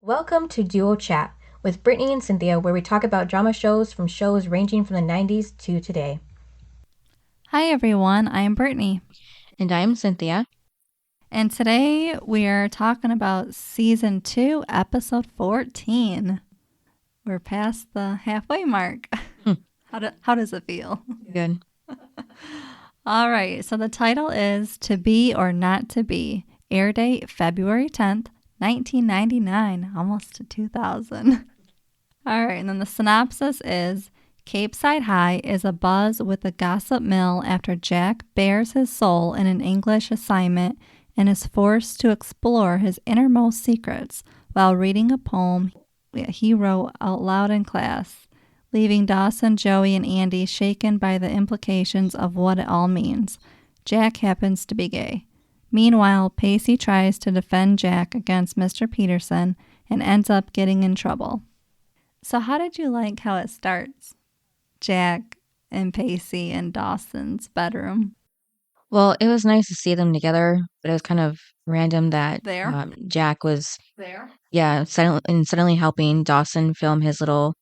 Welcome to Duo Chat with Brittany and Cynthia, where we talk about drama shows from shows ranging from the 90s to today. Hi everyone, I am Brittany. And I'm Cynthia. And today we are talking about Season 2, Episode 14. We're past the halfway mark. How does it feel? Good. All right, so the title is To Be or Not to Be. Air date February 10th, 1999, almost to 2000. All right, and then the synopsis is Capeside High is abuzz with the gossip mill after Jack bares his soul in an English assignment and is forced to explore his innermost secrets while reading a poem he wrote out loud in class, leaving Dawson, Joey, and Andy shaken by the implications of what it all means. Jack happens to be gay. Meanwhile, Pacey tries to defend Jack against Mr. Peterson and ends up getting in trouble. So how did you like how it starts? Jack and Pacey in Dawson's bedroom. Well, it was nice to see them together, but it was kind of random that Jack was suddenly helping Dawson film his little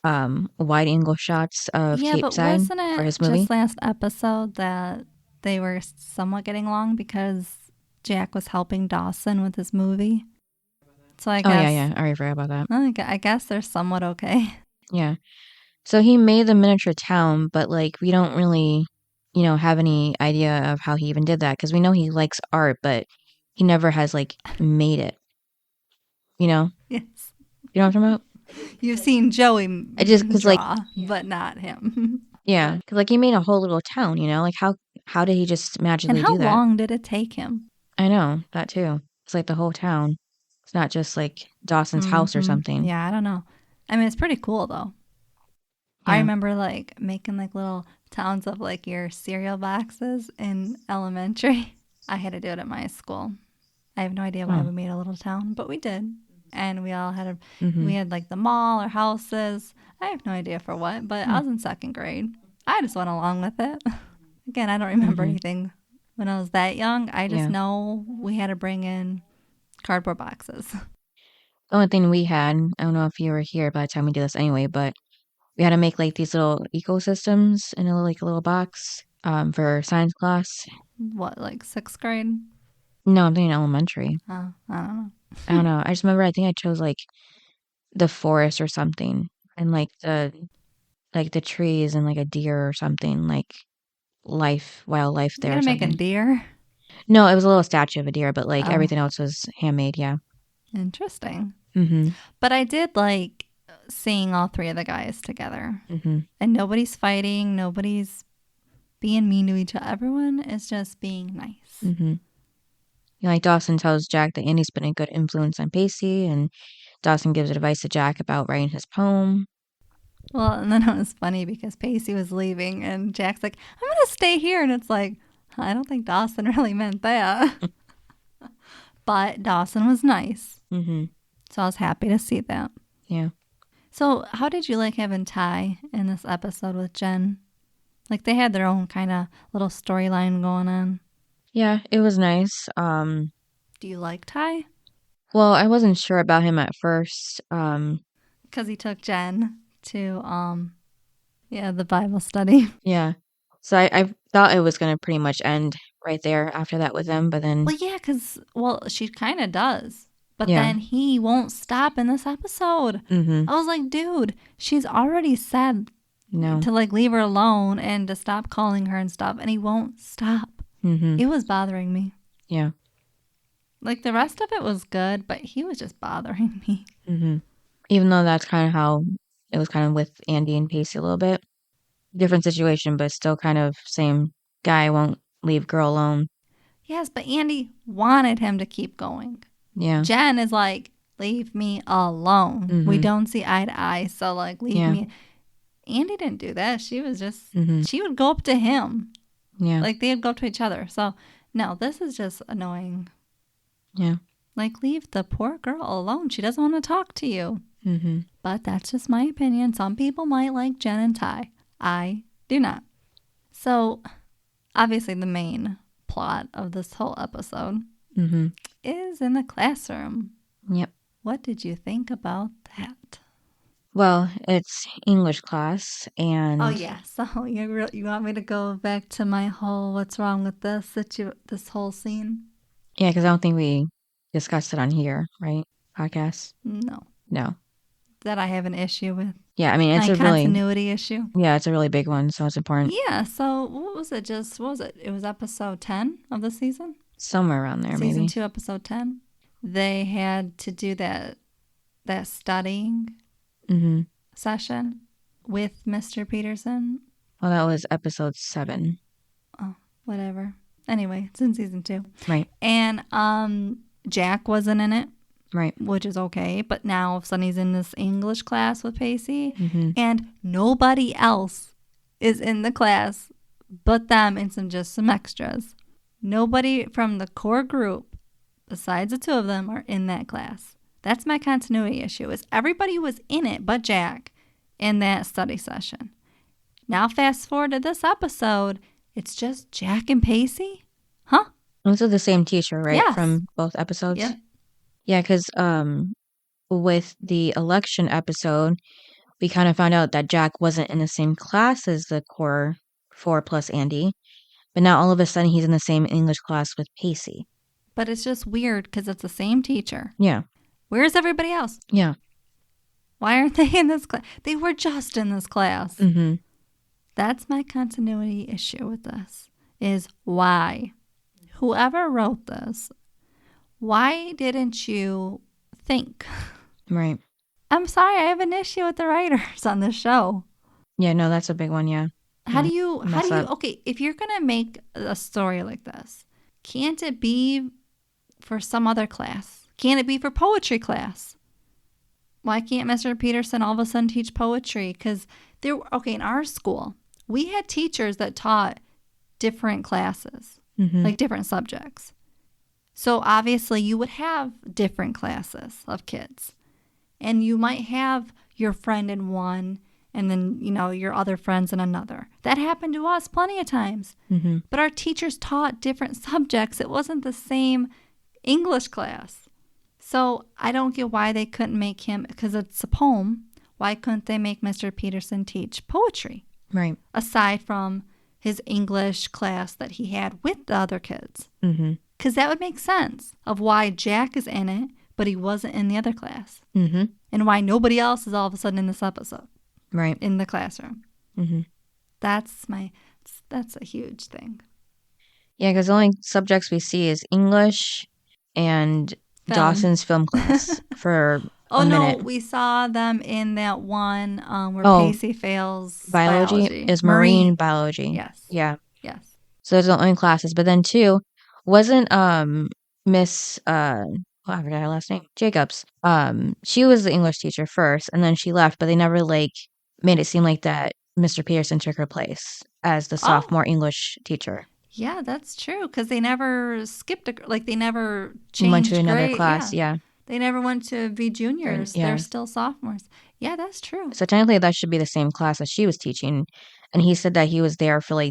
wide angle shots of Capeside but wasn't for his it movie. just last episode that they were somewhat getting along because Jack was helping Dawson with his movie? So I guess. I already forgot about that. I guess they're somewhat okay. Yeah. So he made the miniature town, but we don't really, have any idea of how he even did that because we know he likes art, but he never has made it. You know? Yes. You know what I'm talking about? You've seen Joey draw, but not him. Yeah, because he made a whole little town. How did he just magically do that? And how long did it take him? I know that too. It's the whole town. It's not just Dawson's house or something. Yeah, I don't know. I mean, it's pretty cool though. Yeah. I remember making little towns of your cereal boxes in elementary. I had to do it at my school. I have no idea why we made a little town, but we did. And we all had we had the mall or houses. I have no idea for what, but I was in second grade. I just went along with it. Again, I don't remember anything when I was that young. I just know we had to bring in cardboard boxes. The only thing we had, I don't know if you were here by the time we did this anyway, but we had to make these little ecosystems in a little box for science class. What, sixth grade? No, I'm thinking elementary. Oh, I don't know. I don't know. I just remember I think I chose the forest or something, and the trees and a deer or something, wildlife there. You gonna make a deer? No, it was a little statue of a deer, but everything else was handmade. Yeah. Interesting. Mm-hmm. But I did like seeing all three of the guys together, and nobody's fighting, nobody's being mean to each other. Everyone is just being nice. Mm-hmm. Dawson tells Jack that Andy's been a good influence on Pacey, and Dawson gives advice to Jack about writing his poem. Well, and then it was funny because Pacey was leaving, and Jack's like, I'm going to stay here. And it's I don't think Dawson really meant that. But Dawson was nice. Mm-hmm. So I was happy to see that. Yeah. So how did you like having Ty in this episode with Jen? They had their own kind of little storyline going on. Yeah, it was nice. Do you like Ty? Well, I wasn't sure about him at first. Because he took Jen to, the Bible study. Yeah. So I thought it was going to pretty much end right there after that with them, but then... Well, yeah, because, she kind of does. But then he won't stop in this episode. Mm-hmm. I was like, dude, she's already said to leave her alone and to stop calling her and stuff, and he won't stop. Mm-hmm. It was bothering me. Yeah. The rest of it was good, but he was just bothering me. Mm-hmm. Even though that's kind of how it was kind of with Andy and Pacey a little bit. Different situation, but still kind of same guy won't leave girl alone. Yes, but Andy wanted him to keep going. Yeah. Jen is leave me alone. Mm-hmm. We don't see eye to eye, so leave me. Andy didn't do that. She was just, she would go up to him. Yeah. They'd go up to each other. So, no, this is just annoying. Yeah. Leave the poor girl alone. She doesn't want to talk to you. Mm-hmm. But that's just my opinion. Some people might like Jen and Ty. I do not. So, obviously, the main plot of this whole episode is in the classroom. Yep. What did you think about that? Well, it's English class, and oh yeah, so you want me to go back to my whole what's wrong with this whole scene? Yeah, because I don't think we discussed it on here, right? Podcast? No. That I have an issue with. Yeah, I mean, it's my a really continuity issue. Yeah, it's a really big one, so it's important. Yeah, so what was it? It was episode 10 of the season? Somewhere around there, Season maybe. 2, episode 10. They had to do that studying session with Mr. Peterson. Well, that was episode 7. Oh, whatever. Anyway, it's in season 2. Right. And Jack wasn't in it. Right. Which is okay. But now all of a sudden he's in this English class with Pacey. And nobody else is in the class but them and some extras. Nobody from the core group, besides the two of them, are in that class. That's my continuity issue, is everybody was in it but Jack in that study session. Now fast forward to this episode, it's just Jack and Pacey? Huh? This is the same teacher, right? Yes. From both episodes? Yeah. Yeah, because with the election episode, we kind of found out that Jack wasn't in the same class as the core 4 plus Andy. But now all of a sudden he's in the same English class with Pacey. But it's just weird because it's the same teacher. Yeah. Where's everybody else? Yeah. Why aren't they in this class? They were just in this class. Mm-hmm. That's my continuity issue with this, is why? Whoever wrote this, why didn't you think? Right. I'm sorry, I have an issue with the writers on this show. Yeah, no, that's a big one, yeah. How do you, okay, if you're going to make a story like this, can't it be for some other class? Can't it be for poetry class? Why can't Mr. Peterson all of a sudden teach poetry? Because in our school, we had teachers that taught different classes, like different subjects. So obviously you would have different classes of kids. And you might have your friend in one and then, your other friends in another. That happened to us plenty of times. But our teachers taught different subjects. It wasn't the same English class. So I don't get why they couldn't make him, because it's a poem, why couldn't they make Mr. Peterson teach poetry? Right. Aside from his English class that he had with the other kids. Because that would make sense of why Jack is in it, but he wasn't in the other class. And why nobody else is all of a sudden in this episode. Right. In the classroom. That's a huge thing. Yeah, because the only subjects we see is English and Dawson's film class for a minute. No, we saw them in that one where Pacey fails biology. Is marine biology. Yes. Yeah. Yes. So those are the only classes. But then too, wasn't Miss I forgot her last name. Jacobs. She was the English teacher first, and then she left, but they never made it seem like that Mr. Peterson took her place as the sophomore English teacher. Yeah, that's true, because they never skipped they never changed went to another grade. class. Yeah. They never went to be juniors. Yeah. They're still sophomores. Yeah, that's true. So technically that should be the same class as she was teaching, and he said that he was there for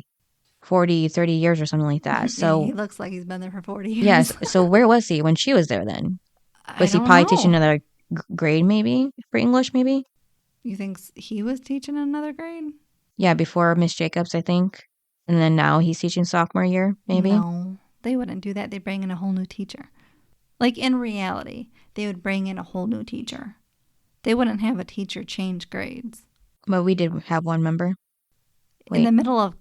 40, 30 years or something like that. So he looks like he's been there for 40 years. Yes. So where was he when she was there then? Was he probably teaching another grade maybe for English maybe? You think he was teaching another grade? Yeah, before Miss Jacobs, I think. And then now he's teaching sophomore year maybe? No, they wouldn't do that. They'd bring in a whole new teacher. In reality, they would bring in a whole new teacher. They wouldn't have a teacher change grades. But we did have one member. In the middle of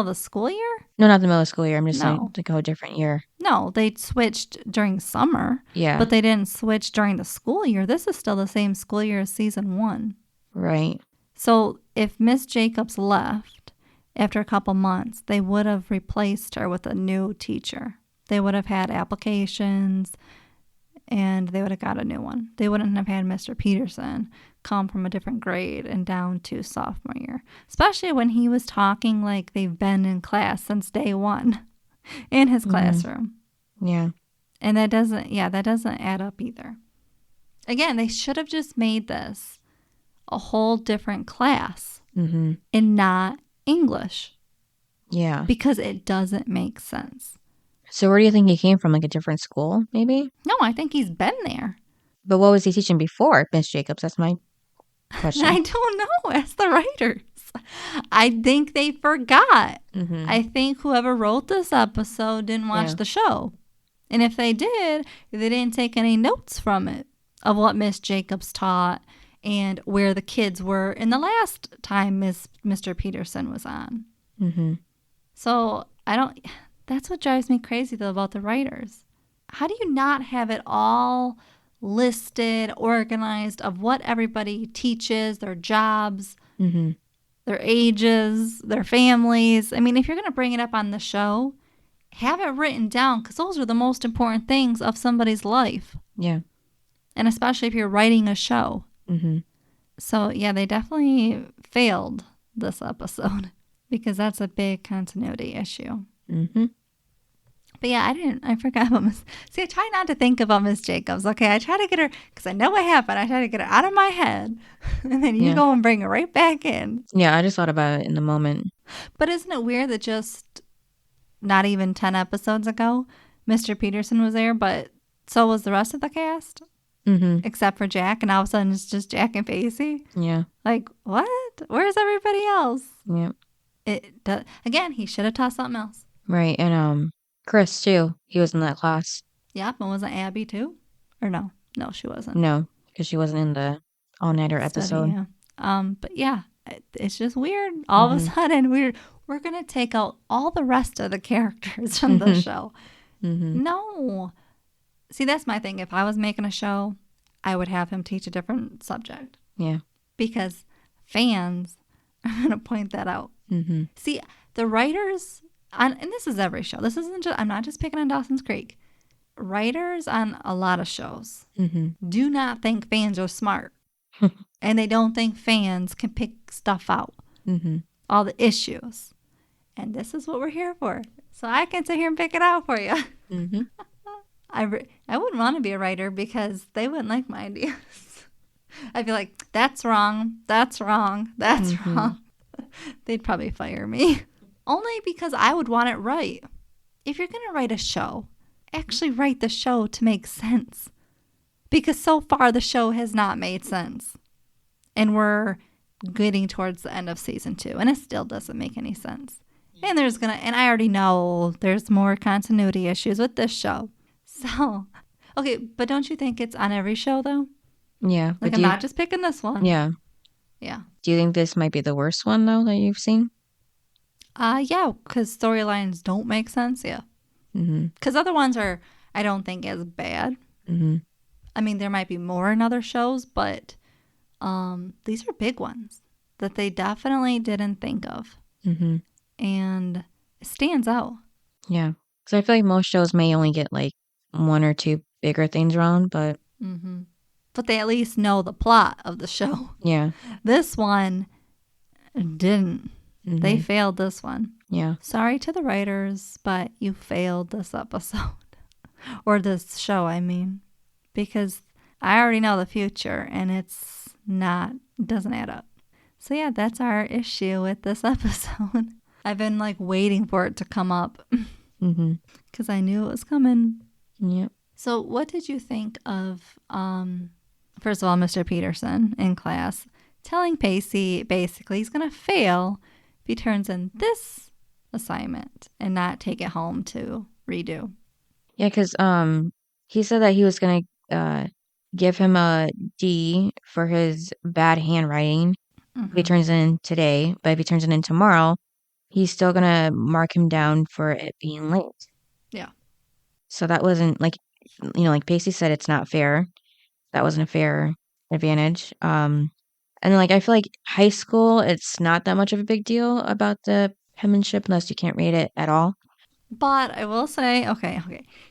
the school year? No, not the middle of school year. I'm just saying to go a different year. No, they switched during summer. Yeah. But they didn't switch during the school year. This is still the same school year as season 1. Right. So if Miss Jacobs left after a couple months, they would have replaced her with a new teacher. They would have had applications and they would have got a new one. They wouldn't have had Mr. Peterson come from a different grade and down to sophomore year, especially when he was talking like they've been in class since day 1 in his classroom. Yeah. And that doesn't add up either. Again, they should have just made this a whole different class and not English. Yeah. Because it doesn't make sense. So where do you think he came from? A different school, maybe? No, I think he's been there. But what was he teaching before Miss Jacobs? That's my question. I don't know. Ask the writers. I think they forgot. Mm-hmm. I think whoever wrote this episode didn't watch the show. And if they did, they didn't take any notes from it of what Miss Jacobs taught and where the kids were in the last time Mr. Peterson was on. Mm-hmm. So that's what drives me crazy though about the writers. How do you not have it all listed, organized of what everybody teaches, their jobs, Mm-hmm. their ages, their families? I mean, if you're going to bring it up on the show, have it written down because those are the most important things of somebody's life. Yeah. And especially if you're writing a show. Mm-hmm. So, yeah, they definitely failed this episode because that's a big continuity issue. Mm-hmm. But yeah, I forgot about I try not to think about Miss Jacobs. Okay, I try to get her, because I know what happened. I try to get her out of my head. And then you go and bring her right back in. Yeah, I just thought about it in the moment. But isn't it weird that just not even 10 episodes ago, Mr. Peterson was there, but so was the rest of the cast? Mm-hmm. Except for Jack, and all of a sudden it's just Jack and Pacey? Yeah. Like, what? Where's everybody else? Yeah. Again, he should have taught something else. Right, and Chris, too. He was in that class. Yep, and wasn't Abby, too? Or no? No, she wasn't. No, because she wasn't in the all-nighter episode. Yeah. But yeah, it's just weird. All of a sudden, we're going to take out all the rest of the characters from the show. Mm-hmm. No. See, that's my thing. If I was making a show, I would have him teach a different subject. Yeah. Because fans are going to point that out. Mm-hmm. See, the writers, and this is every show. This isn't just, I'm not just picking on Dawson's Creek. Writers on a lot of shows do not think fans are smart. And they don't think fans can pick stuff out. Mm-hmm. All the issues. And this is what we're here for. So I can sit here and pick it out for you. Mm-hmm. I wouldn't want to be a writer because they wouldn't like my ideas. I'd be like, that's wrong, that's wrong, that's wrong. They'd probably fire me. Only because I would want it right. If you're going to write a show, actually write the show to make sense. Because so far the show has not made sense. And we're getting towards the end of season 2. And it still doesn't make any sense. And and I already know there's more continuity issues with this show. So, okay, but don't you think it's on every show though? Yeah. Like I'm not just picking this one. Yeah. Yeah. Do you think this might be the worst one though that you've seen? Yeah, because storylines don't make sense. Yeah. Because other ones are, I don't think, as bad. Mm-hmm. I mean, there might be more in other shows, but these are big ones that they definitely didn't think of. Mm-hmm. And it stands out. Yeah. So I feel like most shows may only get like one or two bigger things wrong, but... But they at least know the plot of the show. Yeah. This one didn't. They failed this one. Yeah. Sorry to the writers, but you failed this episode. Or this show, I mean. Because I already know the future, and it doesn't add up. So yeah, that's our issue with this episode. I've been like waiting for it to come up. Because I knew it was coming. Yep. So what did you think of, first of all, Mr. Peterson in class telling Pacey basically he's going to fail if he turns in this assignment and not take it home to redo? Yeah, because he said that he was going to give him a D for his bad handwriting if he turns it in today. But if he turns it in tomorrow, he's still going to mark him down for it being late. Yeah. So that wasn't like, like Pacey said, it's not fair. That wasn't a fair advantage. And like, I feel like high school, it's not that much of a big deal about the penmanship unless you can't read it at all. But I will say, okay.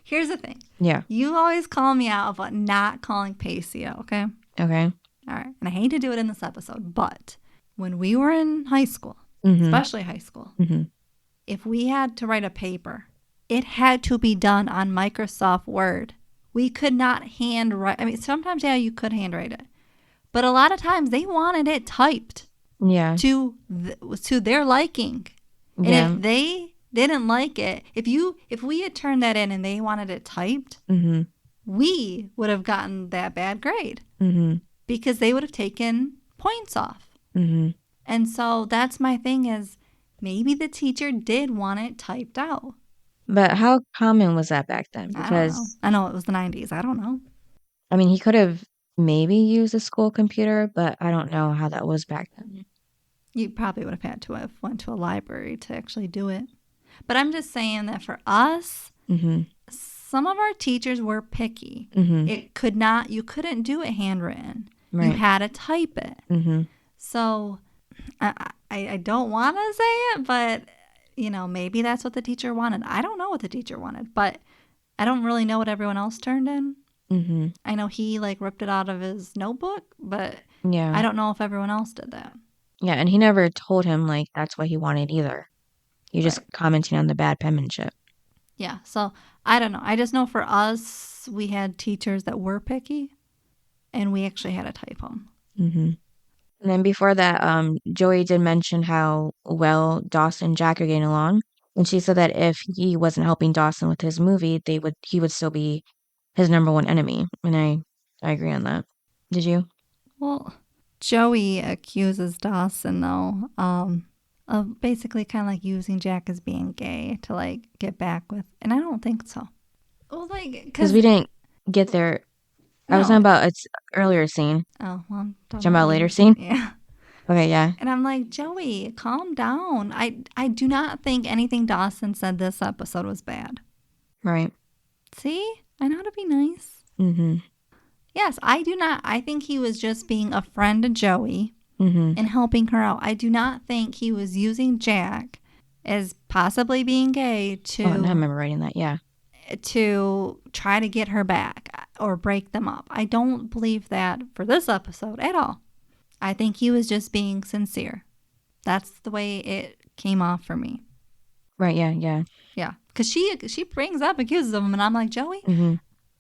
Here's the thing. Yeah. You always call me out about not calling Pacey out, okay? Okay. All right. And I hate to do it in this episode, but when we were in high school, especially high school, if we had to write a paper, it had to be done on Microsoft Word. We could not handwrite. I mean, sometimes, yeah, you could handwrite it. But a lot of times they wanted it typed. Yeah. To their liking. And if they didn't like it, if we had turned that in and they wanted it typed, we would have gotten that bad grade because they would have taken points off. And so that's my thing is maybe the teacher did want it typed out. But how common was that back then? Because I know it was the 90s. I don't know. I mean, he could have maybe used a school computer, but I don't know how that was back then. You probably would have had to have went to a library to actually do it. But I'm just saying that for us, some of our teachers were picky. You couldn't do it handwritten. Right. You had to type it. So I don't want to say it, but maybe that's what the teacher wanted. I don't know what the teacher wanted, but I don't really know what everyone else turned in. I know he ripped it out of his notebook, but I don't know if everyone else did that. Yeah, and he never told him that's what he wanted either. He just commenting on the bad penmanship. Yeah, so I don't know. I just know for us, we had teachers that were picky, and we actually had to type them. And then before that, Joey did mention how well Dawson and Jack are getting along. And she said that if he wasn't helping Dawson with his movie, he would still be his number one enemy. And I agree on that. Did you? Well, Joey accuses Dawson, though, of basically kind of using Jack as being gay to get back with. And I don't think so. Well, because we didn't get there. No. I was talking about its earlier scene. Oh, well, I'm talking about later scene? Yeah. Okay, yeah. And I'm like, Joey, calm down. I do not think anything Dawson said this episode was bad. Right. See? I know how to be nice. Yes, I do not. I think he was just being a friend to Joey and helping her out. I do not think he was using Jack as possibly being gay to... Oh, I remember writing that, yeah. To try to get her back or break them up. I don't believe that for this episode at all. I think he was just being sincere. That's the way it came off for me. Right, yeah. Yeah, because she brings up, accuses him, and I'm like, Joey,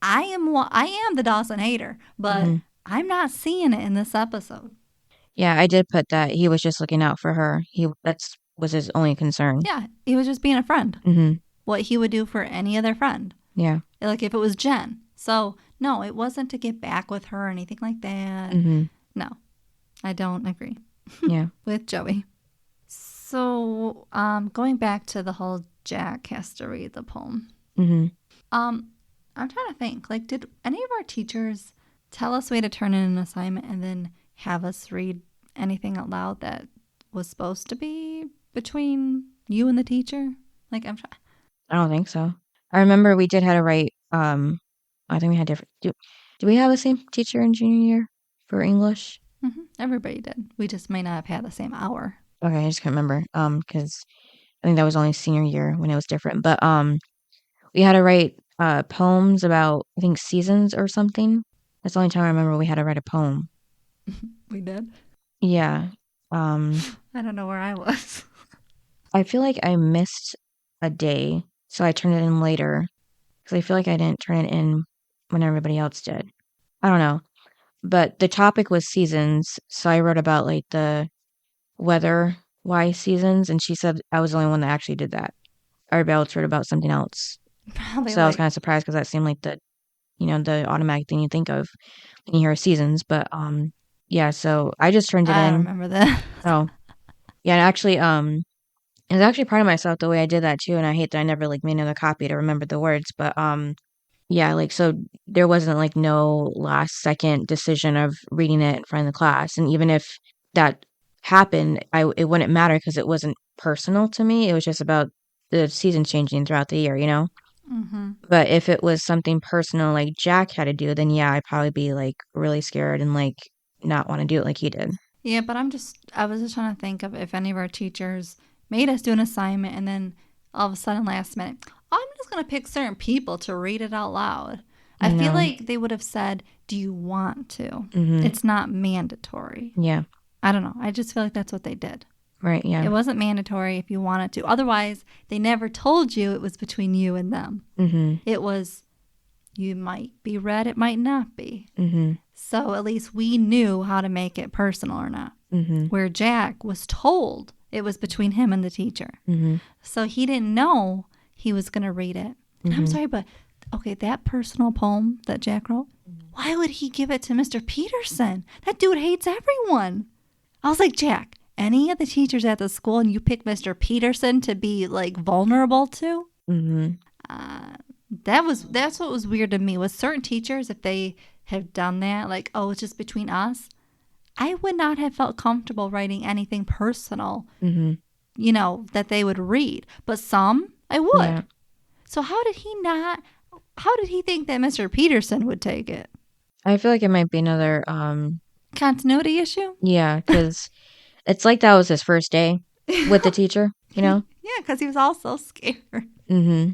I am the Dawson hater, but I'm not seeing it in this episode. Yeah, I did put that he was just looking out for her. That was his only concern. Yeah, he was just being a friend. What he would do for any other friend. Yeah. If it was Jen. So, no, it wasn't to get back with her or anything like that. No, I don't agree. Yeah. With Joey. So, going back to the whole Jack has to read the poem. I'm trying to think, did any of our teachers tell us we had to turn in an assignment and then have us read anything out loud that was supposed to be between you and the teacher? I'm trying. I don't think so. I remember we did have to write, I think we had different, do we have the same teacher in junior year for English? Everybody did. We just may not have had the same hour. Okay, I just can't remember, because I think that was only senior year when it was different. But we had to write poems about, I think, seasons or something. That's the only time I remember we had to write a poem. We did? Yeah. I don't know where I was. I feel like I missed a day, so I turned it in later. Because I feel like I didn't turn it in when everybody else did. I don't know. But the topic was seasons, so I wrote about the weather-wise seasons, and she said I was the only one that actually did that. Everybody else wrote about something else. Probably so I was kind of surprised because that seemed like the automatic thing you think of when you hear seasons. But yeah, so I just turned it in. I remember that. Oh, yeah, and actually, I was actually proud of myself the way I did that too, and I hate that I never made another copy to remember the words. But yeah, so there wasn't no last second decision of reading it in front of the class, and even if that happened, it wouldn't matter because it wasn't personal to me. It was just about the seasons changing throughout the year, But if it was something personal like Jack had to do, then yeah, I'd probably be really scared and not want to do it like he did. Yeah, but I was just trying to think of if any of our teachers made us do an assignment and then all of a sudden last minute, I'm just going to pick certain people to read it out loud. I feel like they would have said, do you want to? It's not mandatory. Yeah. I don't know. I just feel like that's what they did. Right, yeah. It wasn't mandatory if you wanted to. Otherwise, they never told you it was between you and them. It was, you might be read, it might not be. So at least we knew how to make it personal or not. Where Jack was told it was between him and the teacher. So he didn't know he was going to read it. And I'm sorry, but okay, that personal poem that Jack wrote, why would he give it to Mr. Peterson? That dude hates everyone. I was like, Jack, any of the teachers at the school and you pick Mr. Peterson to be like vulnerable to? Mm-hmm. That's what was weird to me. With certain teachers, if they have done that, like, oh, it's just between us, I would not have felt comfortable writing anything personal, Mm-hmm. That they would read. But some, I would. Yeah. So how did he think that Mr. Peterson would take it? I feel like it might be another, Continuity issue? yeah, because it's like that was his first day with the teacher, Yeah, because he was all so scared. Mm-hmm.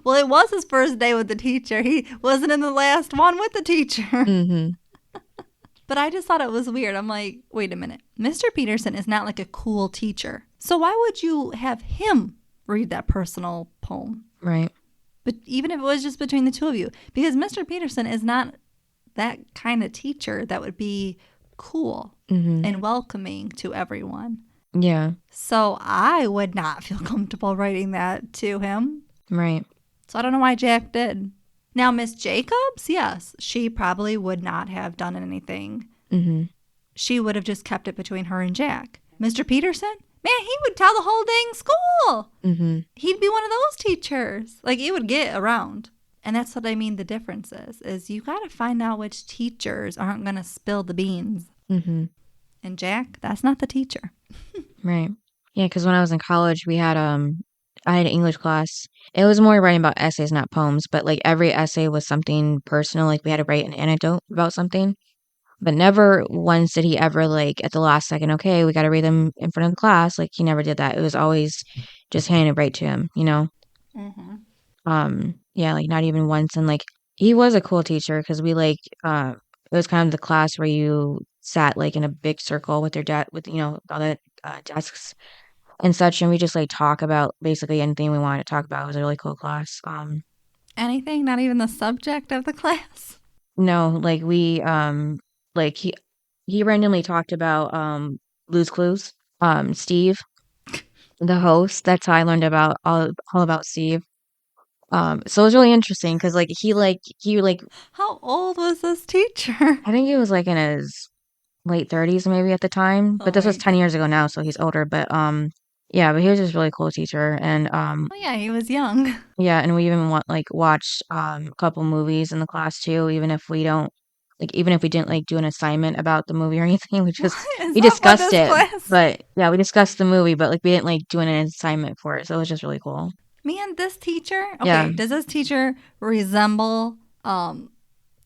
Well, it was his first day with the teacher. He wasn't in the last one with the teacher. Mm-hmm. But I just thought it was weird. I'm like, wait a minute. Mr. Peterson is not like a cool teacher. So why would you have him read that personal poem? Right. But even if it was just between the two of you. Because Mr. Peterson is not that kind of teacher that would be cool and welcoming to everyone. Yeah. So I would not feel comfortable writing that to him. Right. So I don't know why Jack did. Now, Miss Jacobs, yes, she probably would not have done anything. Mm-hmm. She would have just kept it between her and Jack. Mr. Peterson, man, he would tell the whole dang school. Mm-hmm. He'd be one of those teachers. Like, it would get around. And that's what I mean the difference is you got to find out which teachers aren't going to spill the beans. Mm-hmm. And Jack, that's not the teacher. Right. Yeah, because when I was in college, we had I had an English class. It was more writing about essays, not poems, but like every essay was something personal. Like we had to write an anecdote about something. But never once did he ever like at the last second, okay, we got to read them in front of the class. Like he never did that. It was always just handing it right to him, Yeah, like not even once. And like he was a cool teacher because we like it was kind of the class where you sat like in a big circle with your dad with all the desks and such, and we just like talk about basically anything we wanted to talk about. It was a really cool class. Anything? Not even the subject of the class? No, like we like he randomly talked about Blue's Clues. Steve, the host. That's how I learned about all about Steve. So it was really interesting because like he How old was this teacher? I think he was like in his late 30s maybe at the time, but this was 10 years ago now, so he's older. But yeah, but he was just a really cool teacher, and Oh yeah, he was young. yeah, and we even watched a couple movies in the class too, even if we didn't like do an assignment about the movie or anything, we discussed it. Class? But yeah, we discussed the movie, but like we didn't like do an assignment for it, so it was just really cool. Man, this teacher. Okay, Yeah. does this teacher resemble No.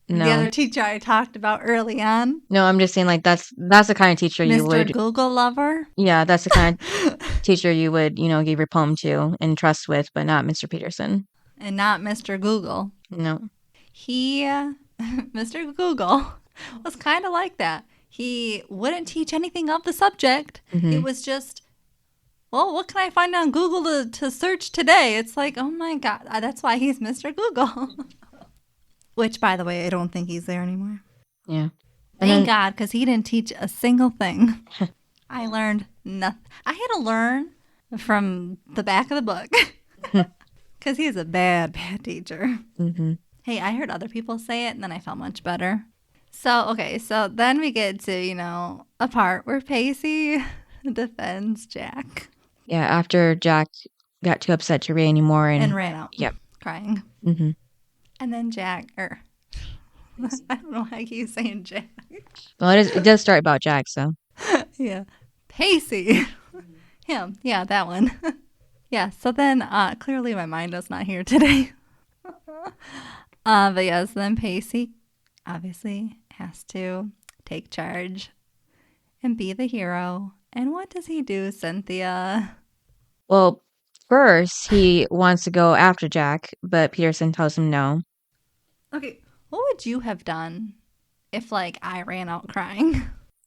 the other teacher I talked about early on? No, I'm just saying like that's the kind of teacher you Mr. would. Google lover? Yeah, that's the kind of teacher you would, give your poem to and trust with, but not Mr. Peterson. And not Mr. Google. No. He, Mr. Google, was kind of like that. He wouldn't teach anything of the subject. Mhm. It was just, well, what can I find on Google to search today? It's like, oh my God, that's why he's Mr. Google. Which, by the way, I don't think he's there anymore. Yeah. Thank God, because he didn't teach a single thing. I learned nothing. I had to learn from the back of the book. Because he's a bad, bad teacher. Mm-hmm. Hey, I heard other people say it, and then I felt much better. So, okay, so then we get to, a part where Pacey defends Jack. Yeah, after Jack got too upset to read anymore And ran out. Yep. Crying. Mm-hmm. And then Jack, I don't know how I keep saying Jack. Well, it does start about Jack, so. Yeah. Pacey. Him. Yeah, that one. Yeah, so then clearly my mind is not here today. But yes, then Pacey obviously has to take charge and be the hero. And what does he do, Cynthia? Well, first he wants to go after Jack, but Peterson tells him no. Okay, what would you have done if, like, I ran out crying?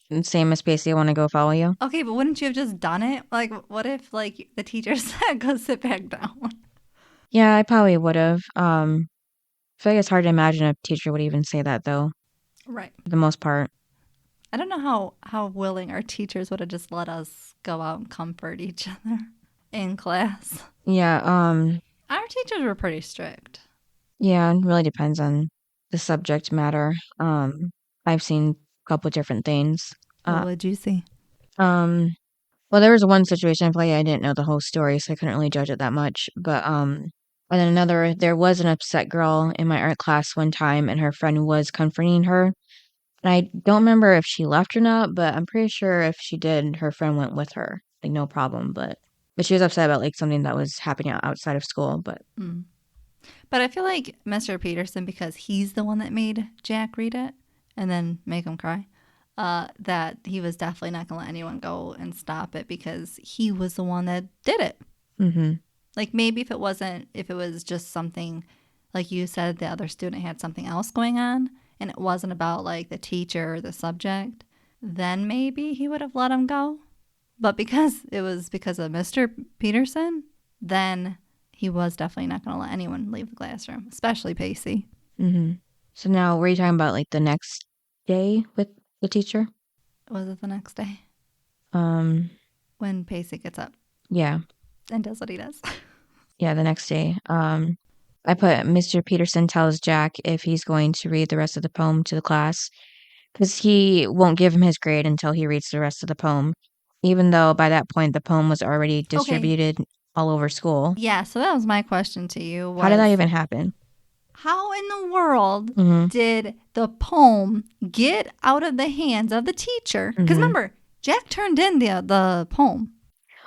And same as Pacey, I want to go follow you. Okay, but wouldn't you have just done it? Like, what if, like, the teacher said, go sit back down? Yeah, I probably would have. I feel like it's hard to imagine a teacher would even say that, though. Right. For the most part. I don't know how willing our teachers would have just let us go out and comfort each other in class. Yeah, Our teachers were pretty strict. Yeah, it really depends on the subject matter. I've seen a couple different things. What would you see? Well, there was one situation. I didn't know the whole story, so I couldn't really judge it that much. But and then there was an upset girl in my art class one time, and her friend was comforting her. And I don't remember if she left or not, but I'm pretty sure if she did, her friend went with her, like no problem. But she was upset about like something that was happening outside of school. But But I feel like Mr. Peterson, because he's the one that made Jack read it and then make him cry, that he was definitely not going to let anyone go and stop it because he was the one that did it. mm-hmm. Like maybe if it was just something, like you said, the other student had something else going on and it wasn't about like the teacher or the subject, then maybe he would have let him go. But because it was because of Mr. Peterson, then he was definitely not going to let anyone leave the classroom, especially Pacey. Mm-hmm. So now, were you talking about like the next day with the teacher? Was it the next day? When Pacey gets up. Yeah. And does what he does. Yeah, the next day. I put Mr. Peterson tells Jack if he's going to read the rest of the poem to the class because he won't give him his grade until he reads the rest of the poem, even though by that point the poem was already distributed all over school. Yeah, so that was my question to you. How did that even happen? How in the world did the poem get out of the hands of the teacher? Because remember, Jack turned in the poem.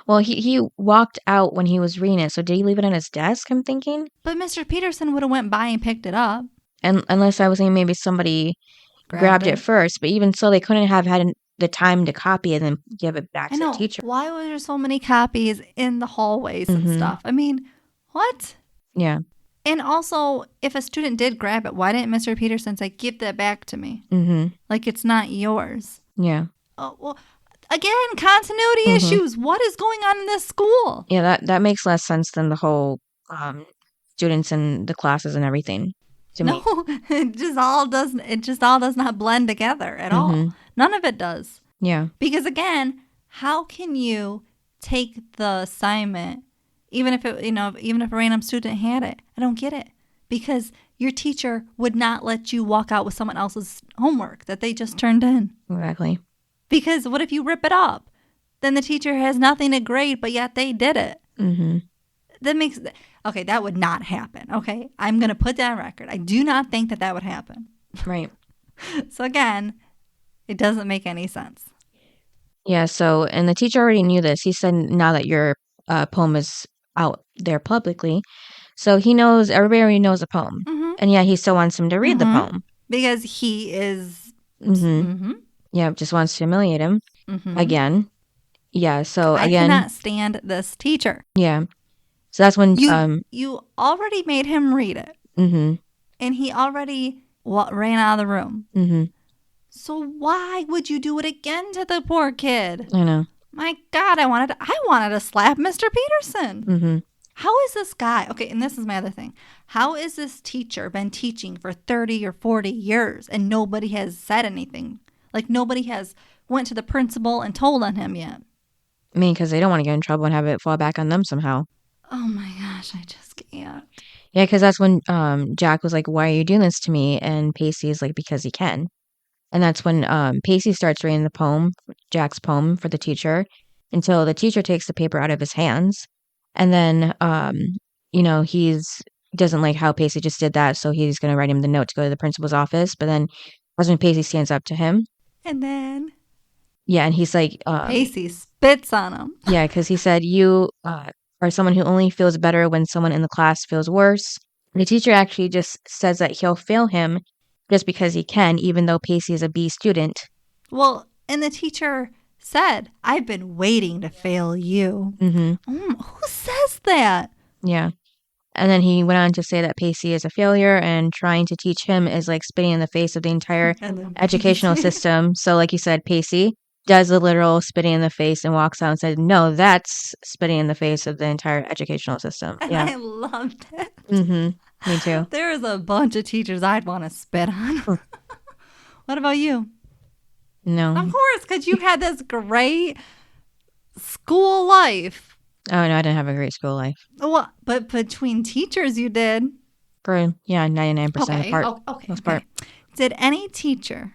Well, he walked out when he was reading it, so did he leave it on his desk, I'm thinking? But Mr. Peterson would have went by and picked it up. And unless I was thinking maybe somebody grabbed it first, but even so, they couldn't have had the time to copy it and then give it back to the teacher. Why were there so many copies in the hallways and stuff? I mean, what? Yeah. And also, if a student did grab it, why didn't Mr. Peterson say, give that back to me? Like it's not yours. Yeah. Oh, well, again, continuity issues. What is going on in this school? Yeah, that makes less sense than the whole students and the classes and everything. No, it just all does not blend together at all. None of it does. Yeah. Because again, how can you take the assignment even if a random student had it? I don't get it. Because your teacher would not let you walk out with someone else's homework that they just turned in. Exactly. Because what if you rip it up? Then the teacher has nothing to grade, but yet they did it. That would not happen. Okay, I'm going to put that on record. I do not think that would happen. Right. So again, it doesn't make any sense. Yeah. So, and the teacher already knew this. He said now that your poem is out there publicly, so he knows everybody already knows the poem, and yeah, he still wants him to read the poem because he is. Yeah, just wants to humiliate him again. Yeah. So I cannot stand this teacher. Yeah. So that's when you already made him read it, and he already ran out of the room. So why would you do it again to the poor kid? I know. My God, I wanted to slap Mr. Peterson. How is this guy? Okay, and this is my other thing. How is this teacher been teaching for 30 or 40 years and nobody has said anything? Like nobody has went to the principal and told on him yet. I mean, because they don't want to get in trouble and have it fall back on them somehow. Oh my gosh, I just can't. Yeah, because that's when Jack was like, "Why are you doing this to me?" And Pacey is like, "Because he can." And that's when Pacey starts reading the poem, Jack's poem, for the teacher, until the teacher takes the paper out of his hands. And then, he doesn't like how Pacey just did that, so he's going to write him the note to go to the principal's office. But then that's when Pacey stands up to him. And then? Yeah, and he's like... Pacey spits on him. Yeah, because he said, you are someone who only feels better when someone in the class feels worse. The teacher actually just says that he'll fail him just because he can, even though Pacey is a B student. Well, and the teacher said, I've been waiting to fail you. Who says that? Yeah. And then he went on to say that Pacey is a failure and trying to teach him is like spitting in the face of the entire educational system. So like you said, Pacey does the literal spitting in the face and walks out and said, no, that's spitting in the face of the entire educational system. And yeah. I loved it. Me too. There is a bunch of teachers I'd want to spit on. What about you? No. Of course, because you had this great school life. Oh, no, I didn't have a great school life. Well, but between teachers you did. For 99% of the part. Okay. Most part. Did any teacher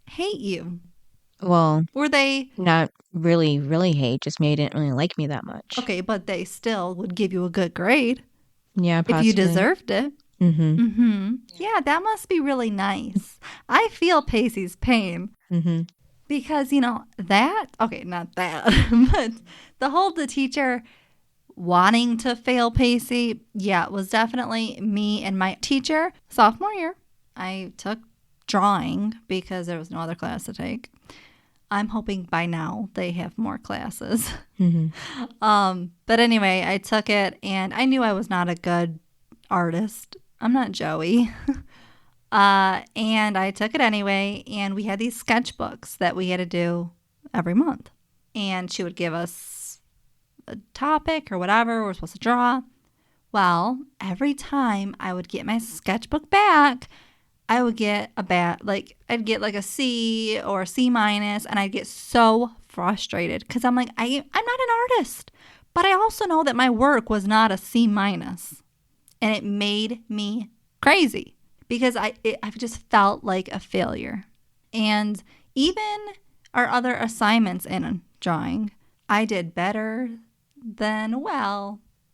hate you? Well, were they not really, really hate, just maybe didn't really like me that much. Okay, but they still would give you a good grade. Yeah, possibly. If you deserved it. Mm-hmm. Mm-hmm. Yeah, that must be really nice. I feel Pacey's pain. Mm-hmm. Because, not that, but the teacher wanting to fail Pacey, it was definitely me and my teacher. Sophomore year, I took drawing because there was no other class to take. I'm hoping by now they have more classes. Mm-hmm. But anyway, I took it and I knew I was not a good artist. I'm not Joey. And I took it anyway, and we had these sketchbooks that we had to do every month. And she would give us a topic or whatever we're supposed to draw. Well, every time I would get my sketchbook back, I would get I'd get like a C or a C minus, and I'd get so frustrated because I'm like, I'm not an artist, but I also know that my work was not a C minus, and it made me crazy. Because I just felt like a failure. And even our other assignments in drawing, I did better than,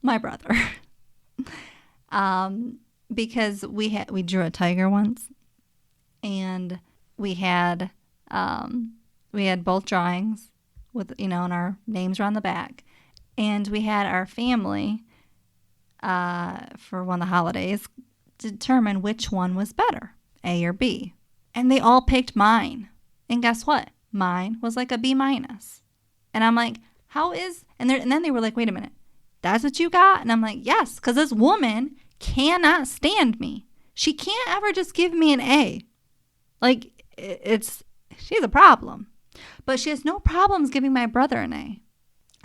my brother. Because we drew a tiger once, and we had both drawings with, and our names were on the back. And we had our family for one of the holidays determine which one was better, A or B. And they all picked mine. And guess what? Mine was like a B minus. And I'm like, and then they were like, wait a minute, that's what you got? And I'm like, yes, because this woman cannot stand me. She can't ever just give me an A. Like, she has a problem. But she has no problems giving my brother an A.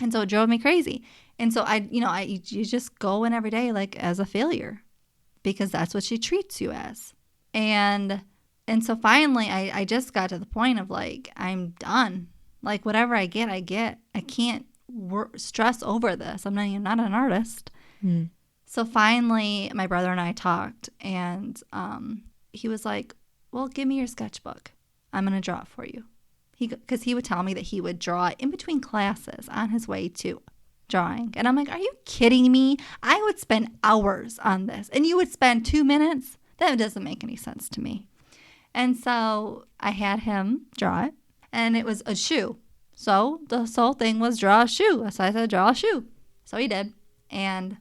And so it drove me crazy. And so you just go in every day like as a failure, because that's what she treats you as. And so finally, I just got to the point of like, I'm done. Like, whatever I get, I get. I can't stress over this. I'm not an artist. Mm. So finally, my brother and I talked, and he was like, well, give me your sketchbook. I'm going to draw it for you. Because he would tell me that he would draw in between classes on his way to drawing. And I'm like, are you kidding me? I would spend hours on this, and you would spend 2 minutes? That doesn't make any sense to me. And so I had him draw it, and it was a shoe. So the whole thing was draw a shoe. So I said, draw a shoe. So he did. And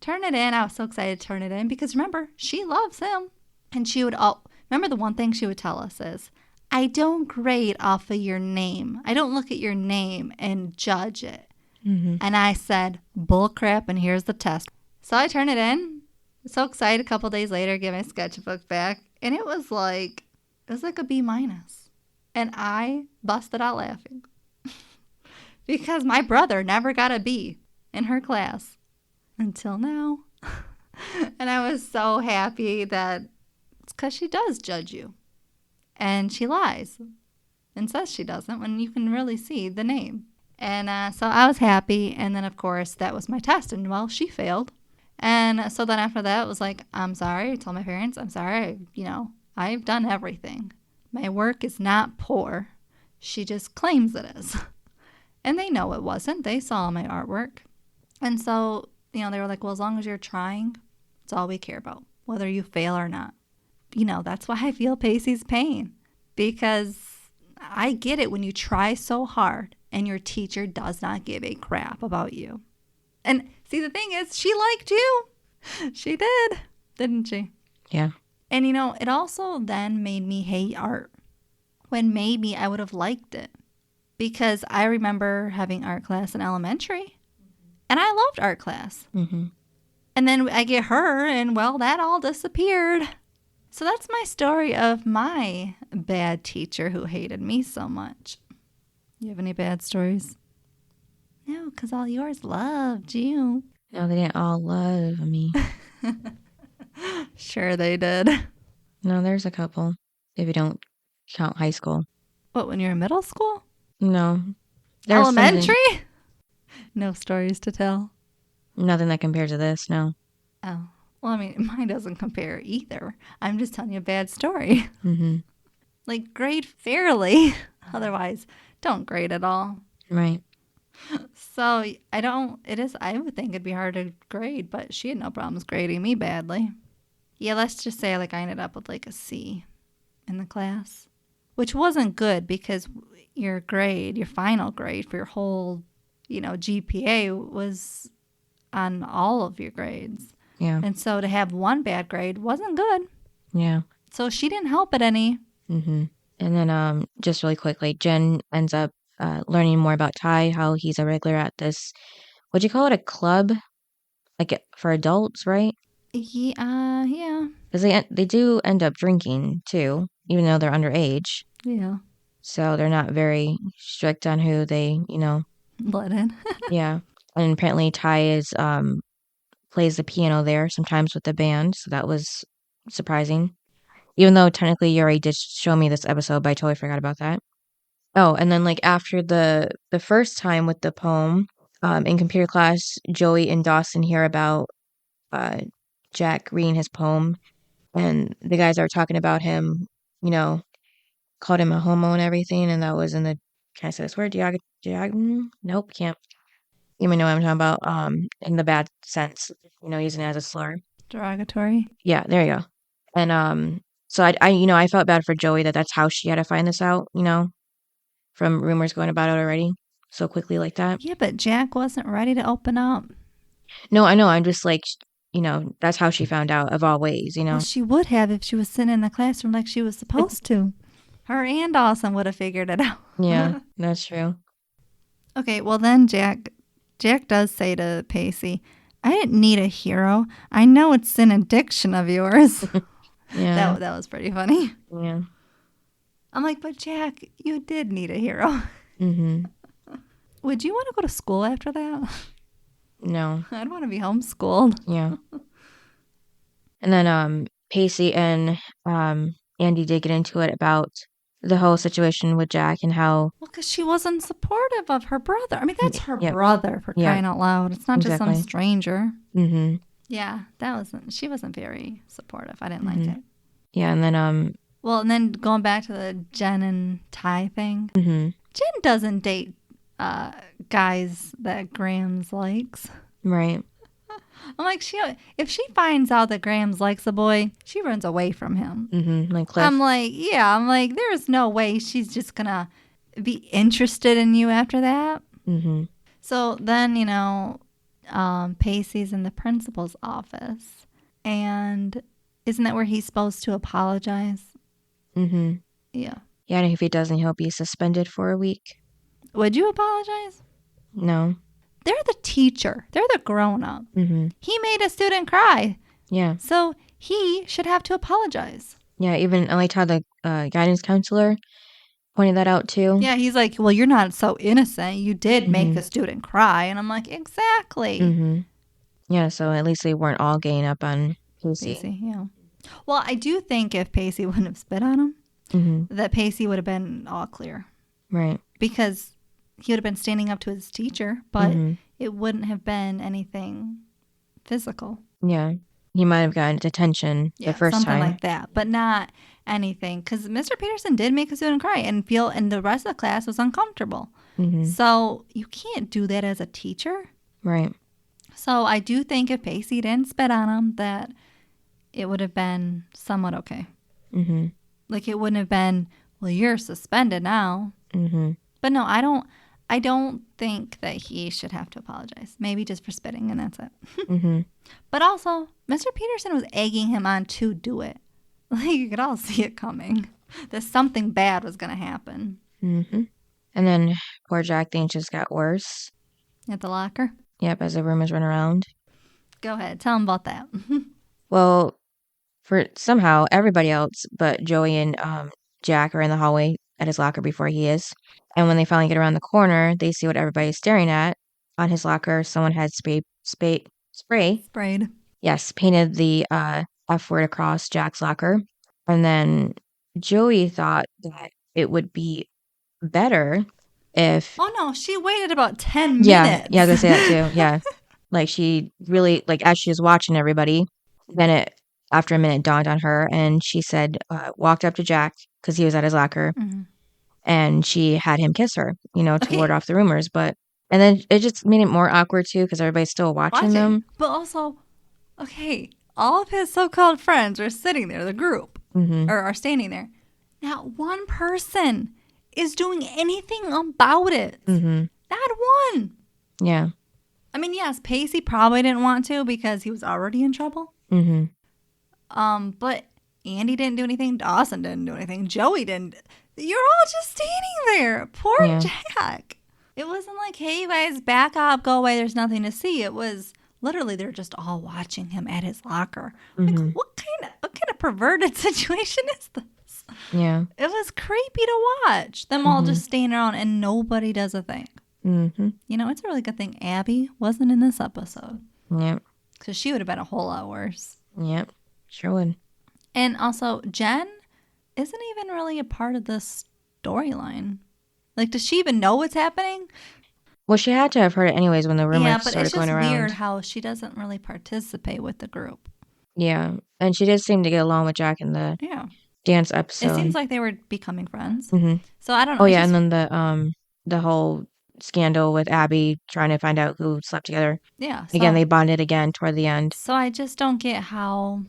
turn it in. I was so excited to turn it in because remember, she loves him. And she would remember the one thing she would tell us is, I don't grade off of your name. I don't look at your name and judge it. Mm-hmm. And I said, bull crap, and here's the test. So I turned it in. So excited. A couple days later, get my sketchbook back. And it was like a B minus. And I busted out laughing. Because my brother never got a B in her class until now. And I was so happy that it's because she does judge you. And she lies and says she doesn't when you can really see the name. And so I was happy. And then, of course, that was my test. And, she failed. And so then after that, it was like, I'm sorry. I told my parents, I'm sorry. I've done everything. My work is not poor. She just claims it is. And they know it wasn't. They saw my artwork. And so, they were like, well, as long as you're trying, it's all we care about, whether you fail or not. That's why I feel Pacey's pain. Because I get it when you try so hard and your teacher does not give a crap about you. And see, the thing is, she liked you. She did, didn't she? Yeah. And, it also then made me hate art, when maybe I would have liked it. Because I remember having art class in elementary, and I loved art class. Mm-hmm. And then I get her, and, that all disappeared. So that's my story of my bad teacher who hated me so much. You have any bad stories? No, because all yours loved you. No, they didn't all love me. Sure they did. No, there's a couple, if you don't count high school. What, when you're in middle school? No. Elementary? No stories to tell? Nothing that compares to this, no. Oh. Well, I mean, mine doesn't compare either. I'm just telling you a bad story. Mm-hmm. Like, grade fairly. Otherwise, don't grade at all. Right. So, I would think it'd be hard to grade, but she had no problems grading me badly. Yeah, let's just say, like, I ended up with, like, a C in the class, which wasn't good because your final grade for your whole, GPA was on all of your grades. Yeah. And so to have one bad grade wasn't good. Yeah. So she didn't help it any. Mm-hmm. And then just really quickly, Jen ends up learning more about Ty, how he's a regular at this, what'd you call it, a club? Like for adults, right? Yeah. Because they do end up drinking too, even though they're underage. Yeah. So they're not very strict on who they, let in. Yeah. And apparently Ty plays the piano there sometimes with the band, so that was surprising. Even though technically you already did show me this episode, but I totally forgot about that. Oh, and then like after the first time with the poem, in computer class, Joey and Dawson hear about Jack reading his poem, and the guys are talking about him, called him a homo and everything, and that was in the, can I say this word? Nope, can't. You may know what I'm talking about, in the bad sense, using it as a slur. Derogatory. Yeah, there you go. And so I felt bad for Joey that's how she had to find this out, from rumors going about it already so quickly like that. Yeah, but Jack wasn't ready to open up. No, I know. I'm just like, that's how she found out of all ways, Well, she would have if she was sitting in the classroom like she was supposed to. Her and Dawson would have figured it out. Yeah, that's true. Okay, well then Jack does say to Pacey, I didn't need a hero. I know it's an addiction of yours. Yeah. That was pretty funny. Yeah. I'm like, but Jack, you did need a hero. Mm-hmm. Would you want to go to school after that? No. I'd want to be homeschooled. Yeah. And then Pacey and Andy did get into it about the whole situation with Jack and how... Well, because she wasn't supportive of her brother. I mean, that's her brother, for crying out loud. It's not just some stranger. Mm-hmm. Yeah, she wasn't very supportive. I didn't like it. Yeah, and then... Well, and then going back to the Jen and Ty thing, Jen doesn't date guys that Grams likes. Right. I'm like, if she finds out that Grams likes a boy, she runs away from him. Mm-hmm. Like Cliff. I'm like, there's no way she's just gonna be interested in you after that. Mm-hmm. So then, Pacey's in the principal's office, and isn't that where he's supposed to apologize? Mm-hmm. Yeah. Yeah, and if he doesn't, he'll be suspended for a week. Would you apologize? No. They're the teacher. They're the grown-up. Mm-hmm. He made a student cry. Yeah. So he should have to apologize. Yeah, even I liked how the guidance counselor pointed that out too. Yeah, he's like, well, you're not so innocent. You did make a student cry. And I'm like, exactly. Mm-hmm. Yeah, so at least they weren't all ganging up on Pacey. Yeah. Well, I do think if Pacey wouldn't have spit on him, that Pacey would have been all clear. Right. Because he would have been standing up to his teacher, but it wouldn't have been anything physical. Yeah. He might have gotten detention the first something time. Something like that, but not anything. Because Mr. Peterson did make a student cry and the rest of the class was uncomfortable. Mm-hmm. So you can't do that as a teacher. Right. So I do think if Pacey didn't spit on him, that it would have been somewhat okay. Mm-hmm. Like it wouldn't have been, well, you're suspended now. Mm-hmm. But no, I don't think that he should have to apologize. Maybe just for spitting, and that's it. Mm-hmm. But also, Mr. Peterson was egging him on to do it. Like, you could all see it coming. That something bad was going to happen. Mm-hmm. And then poor Jack, things just got worse. At the locker? Yep, as the rumors run around. Go ahead. Tell him about that. Well, for somehow everybody else but Joey and Jack are in the hallway at his locker before he is. And when they finally get around the corner, they see what everybody's staring at. On his locker, someone had sprayed. Yes, painted the F word across Jack's locker. And then Joey thought that it would be better if... Oh, no, she waited about 10 minutes. Yeah, I was going to say that too. Yeah. Like she really, like as she was watching everybody, then after a minute, dawned on her, and she said, walked up to Jack because he was at his locker, and she had him kiss her, to ward off the rumors. And then it just made it more awkward too because everybody's still watching them. But also, all of his so-called friends are sitting there, the group, or are standing there. Not one person is doing anything about it. Not one. Yeah. I mean, yes, Pacey probably didn't want to because he was already in trouble. But Andy didn't do anything. Dawson didn't do anything. Joey didn't. You're all just standing there. Poor Jack. It wasn't like, hey, you guys, back up, go away. There's nothing to see. It was literally they're just all watching him at his locker. Like, what kind of perverted situation is this? Yeah. It was creepy to watch them all just standing around and nobody does a thing. It's a really good thing Abby wasn't in this episode. Yep. Because she would have been a whole lot worse. Yep. Sure would. And also, Jen isn't even really a part of this storyline. Like, does she even know what's happening? Well, she had to have heard it anyways when the rumors started going around. Yeah, but it's just weird how she doesn't really participate with the group. Yeah, and she did seem to get along with Jack in the dance episode. It seems like they were becoming friends. So I don't know. Oh yeah, and then the whole scandal with Abby trying to find out who slept together. Yeah. So, again, they bonded again toward the end. So I just don't get how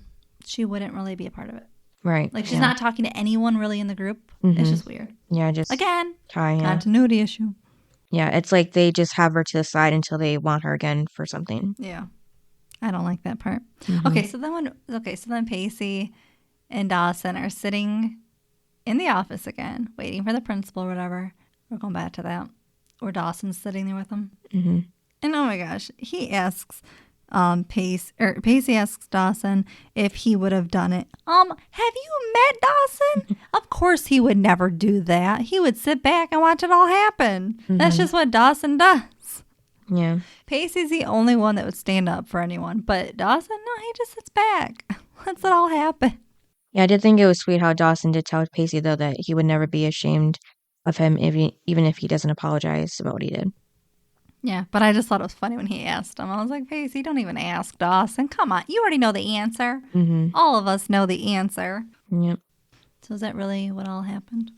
she wouldn't really be a part of it. Right. Like she's not talking to anyone really in the group. It's just weird. Yeah, just again, continuity issue. Yeah, it's like they just have her to the side until they want her again for something. Yeah. I don't like that part. Okay, so then Pacey and Dawson are sitting in the office again, waiting for the principal or whatever. We're going back to that. Or Dawson's sitting there with them. And oh my gosh, he asks Pacey asks Dawson if he would have done it. Have you met Dawson? Of course he would never do that. He would sit back and watch it all happen. That's just what Dawson does. Yeah. Pacey's the only one that would stand up for anyone. But Dawson, no, he just sits back. Lets it all happen. Yeah, I did think it was sweet how Dawson did tell Pacey, though, that he would never be ashamed of him, even if he doesn't apologize about what he did. Yeah, but I just thought it was funny when he asked him. I was like, Pacey, don't even ask Dawson. Come on, you already know the answer. All of us know the answer. Yep. So is that really what all happened?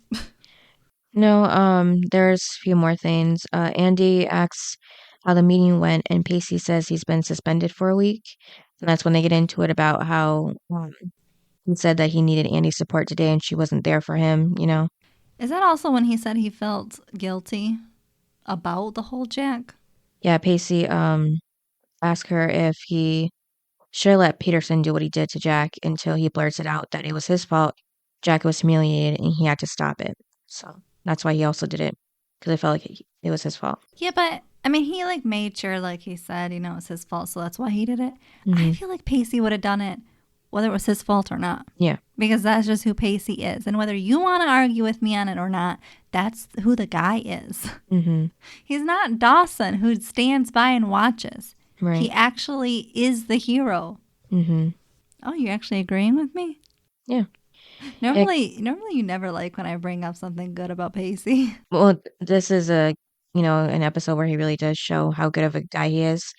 No, there's a few more things. Andy asks how the meeting went, and Pacey says he's been suspended for a week. And that's when they get into it about how he said that he needed Andy's support today and she wasn't there for him, Is that also when he said he felt guilty about the whole Jack? Yeah, Pacey asked her if he should let Peterson do what he did to Jack until he blurts it out that it was his fault. Jack was humiliated and he had to stop it. So that's why he also did it, because I felt like it was his fault. Yeah, but I mean, he made sure, like he said, it was his fault, so that's why he did it. I feel like Pacey would have done it whether it was his fault or not. Yeah. Because that's just who Pacey is. And whether you want to argue with me on it or not, that's who the guy is. He's not Dawson, who stands by and watches. Right. He actually is the hero. Oh, you're actually agreeing with me? Yeah. Normally you never like when I bring up something good about Pacey. Well, this is an episode where he really does show how good of a guy he is.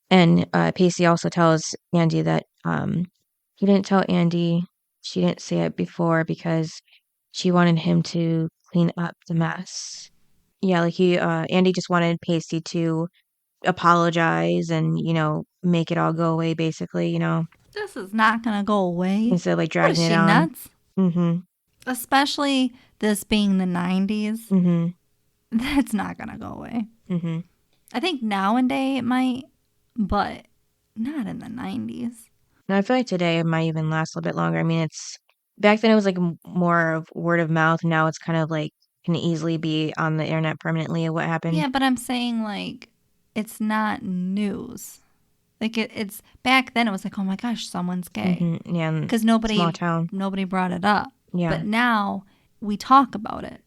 And Pacey also tells Andy that he didn't tell Andy, she didn't say it before because she wanted him to clean up the mess. Yeah, like Andy just wanted Pacey to apologize and, make it all go away, basically, This is not going to go away. Instead of, dragging it on. Nuts? Especially this being the 90s. That's not going to go away. I think nowadays it might, but not in the 90s. No, I feel like today it might even last a little bit longer. I mean, back then it was like more of word of mouth. Now it's kind of like can easily be on the internet permanently of what happened. Yeah, but I'm saying it's not news. Like it's back then it was like, oh my gosh, someone's gay. Yeah, because small town. Nobody brought it up. Yeah, but now we talk about it.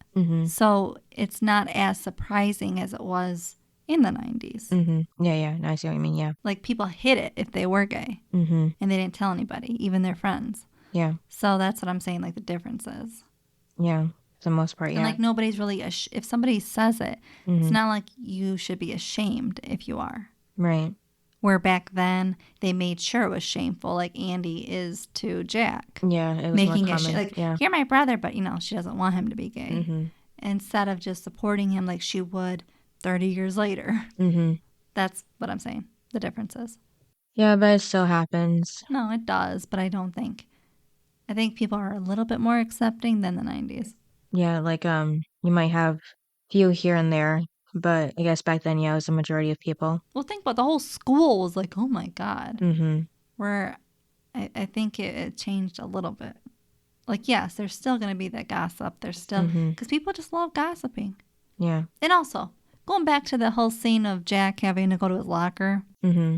So it's not as surprising as it was in the 90s. Yeah. No, I see what you mean, yeah. Like, people hid it if they were gay. And they didn't tell anybody, even their friends. Yeah. So that's what I'm saying, the difference is. Yeah, for the most part, yeah. And, nobody's really, if somebody says it, it's not like you should be ashamed if you are. Right. Where back then they made sure it was shameful, like Andy is to Jack. Yeah, it was making more it common. like, you're my brother, but she doesn't want him to be gay. Mm-hmm. Instead of just supporting him like she would 30 years later. Mm-hmm. That's what I'm saying. The difference is. Yeah, but it still happens. No, it does, but I think people are a little bit more accepting than the 90s. Yeah, like you might have few here and there, but I guess back then, yeah, it was the majority of people. Well, think about the whole school was like, oh my God. Mm-hmm. Where I think it changed a little bit. Like, yes, there's still going to be that gossip. There's still, because people just love gossiping. Yeah. And also, going back to the whole scene of Jack having to go to his locker. Mm-hmm.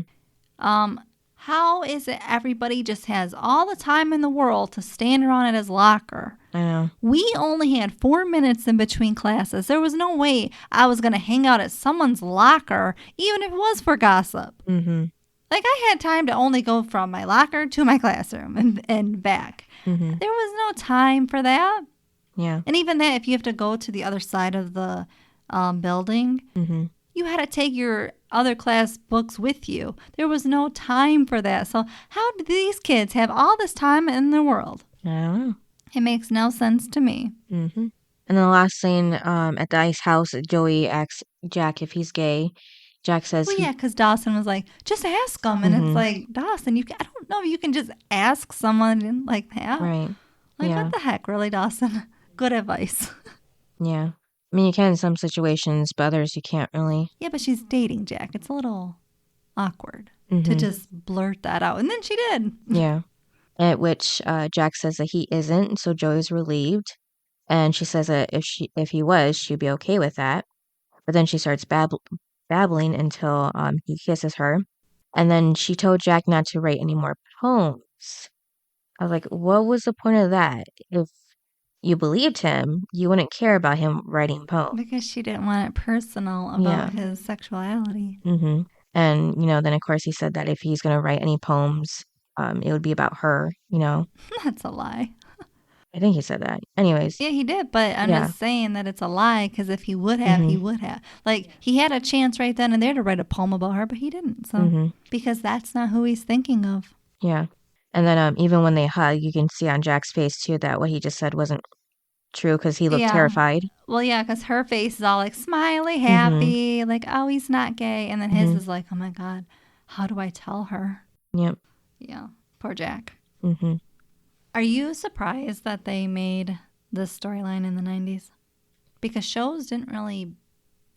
How is it everybody just has all the time in the world to stand around at his locker? I know. We only had 4 minutes in between classes. There was no way I was going to hang out at someone's locker, even if it was for gossip. Mm-hmm. Like, I had time to only go from my locker to my classroom and back. Mm-hmm. There was no time for that. Yeah. And even that, if you have to go to the other side of the building, you had to take your other class books with you. There was no time for that. So how did these kids have all this time in the world? I don't know. It makes no sense to me. Mm-hmm. And the last scene at the ice house, Joey asks Jack if he's gay. Jack says, well, yeah, because Dawson was like, just ask him. And it's like, Dawson, I don't know if you can just ask someone like that. Right. Like, yeah. what the heck, really, Dawson? Good advice. Yeah. I mean, you can in some situations, but others you can't really. Yeah, but she's dating Jack. It's a little awkward to just blurt that out. And then she did. Yeah. At which Jack says that he isn't, so Joey's relieved. And she says that if he was, she'd be okay with that. But then she starts babbling until he kisses her. And then she told Jack not to write any more poems. I was like, what was the point of that? If you believed him, you wouldn't care about him writing poems. Because she didn't want it personal about his sexuality. Mm-hmm. And, then of course he said that if he's going to write any poems, it would be about her, That's a lie. I think he said that. Anyways. Yeah, he did, but I'm just saying that it's a lie because if he would have, he would have. Like, he had a chance right then and there to write a poem about her, but he didn't. So, because that's not who he's thinking of. Yeah. And then even when they hug, you can see on Jack's face, too, that what he just said wasn't true because he looked terrified. Well, yeah, because her face is all like smiley, happy, like, oh, he's not gay. And then his is like, oh, my God, how do I tell her? Yep. Yeah, poor Jack. Mm-hmm. Are you surprised that they made this storyline in the 90s? Because shows didn't really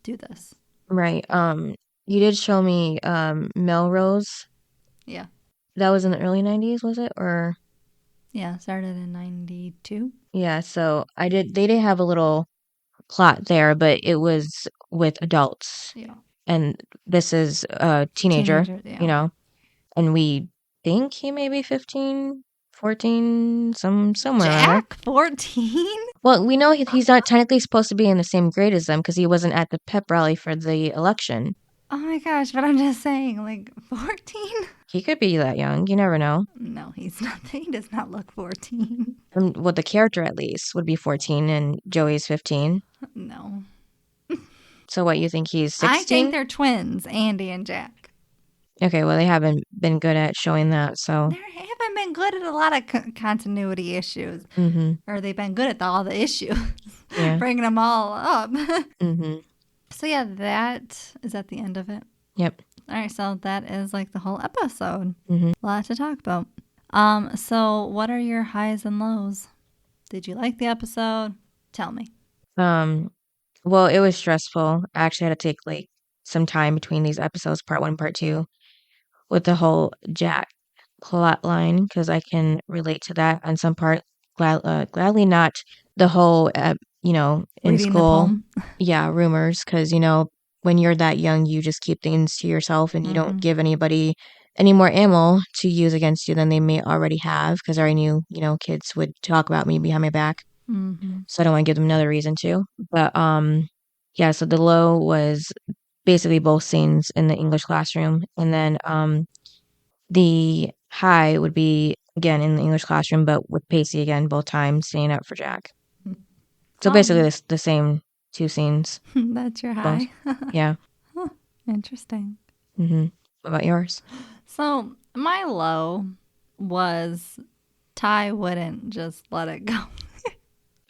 do this. Right. You did show me Melrose. Yeah. That was in the early 90s, was it? Or yeah, started in 92. Yeah, so they did have a little plot there, but it was with adults. Yeah. And this is a teenager, and we think he may be 15, 14, somewhere around Jack, 14? Well, we know he's not technically supposed to be in the same grade as them because he wasn't at the pep rally for the election. Oh my gosh, but I'm just saying, like, 14? He could be that young. You never know. No, he's not. He does not look 14. Well, the character at least would be 14 and Joey's 15. No. So what, you think he's 16? I think they're twins, Andy and Jack. Okay, well, they haven't been good at showing that, so. They haven't been good at a lot of continuity issues. Mm-hmm. Or they've been good at all the issues. Yeah. Bringing them all up. Mm-hmm. So yeah, that is at the end of it. Yep. All right, so that is like the whole episode. Mm-hmm. A lot to talk about. So what are your highs and lows? Did you like the episode? Tell me. Well, it was stressful. I actually had to take like some time between these episodes, part 1, part 2, with the whole Jack plot line because I can relate to that on some part. Gladly not the whole, in reading school. Yeah, rumors because, when you're that young, you just keep things to yourself and you don't give anybody any more ammo to use against you than they may already have because I already knew, kids would talk about me behind my back. Mm-hmm. So I don't want to give them another reason to. But, yeah, so the low was basically both scenes in the English classroom. And then the high would be, again, in the English classroom, but with Pacey again, both times, staying up for Jack. So basically the same 2 scenes. That's your high? Yeah. Huh, interesting. Mm-hmm. What about yours? So my low was Ty wouldn't just let it go.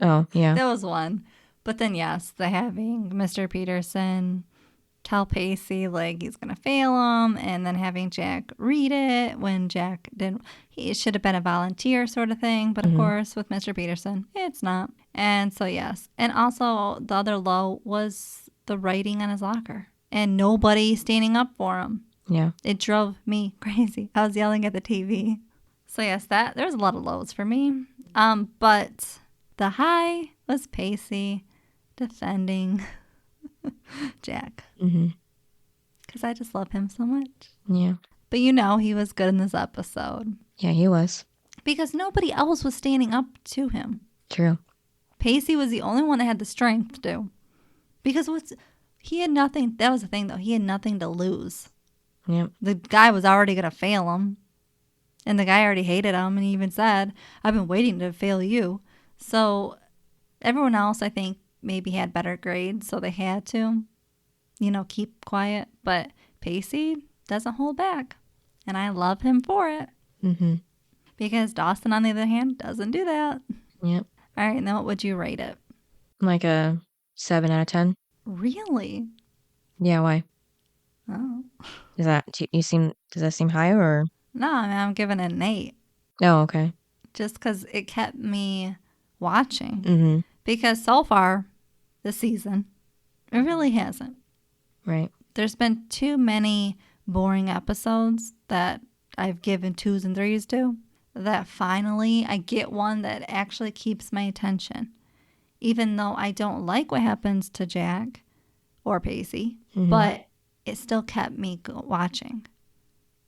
Oh, yeah. That was one. But then, yes, the having Mr. Peterson tell Pacey like he's going to fail him, and then having Jack read it when Jack didn't. He should have been a volunteer sort of thing. But of course, with Mr. Peterson, it's not. And so, yes. And also, the other low was the writing on his locker and nobody standing up for him. Yeah. It drove me crazy. I was yelling at the TV. So yes, there's a lot of lows for me. But the high was Pacey defending Jack. Because I just love him so much. Yeah. But he was good in this episode. Yeah, he was. Because nobody else was standing up to him. True. Pacey was the only one that had the strength to. Because he had nothing. That was the thing, though. He had nothing to lose. Yep. The guy was already going to fail him. And the guy already hated him. And he even said, I've been waiting to fail you. So everyone else, I think, maybe had better grades. So they had to, keep quiet. But Pacey doesn't hold back. And I love him for it. Because Dawson, on the other hand, doesn't do that. Yep. All right. Now, what would you rate it? Like a 7 out of 10. Really? Yeah, why? Oh. Does that seem high or? No, I mean, I'm giving it an 8. Oh, okay. Just because it kept me watching. Because so far this season, it really hasn't. Right. There's been too many boring episodes that I've given 2s and 3s to, that finally I get one that actually keeps my attention. Even though I don't like what happens to Jack or Pacey, but it still kept me watching.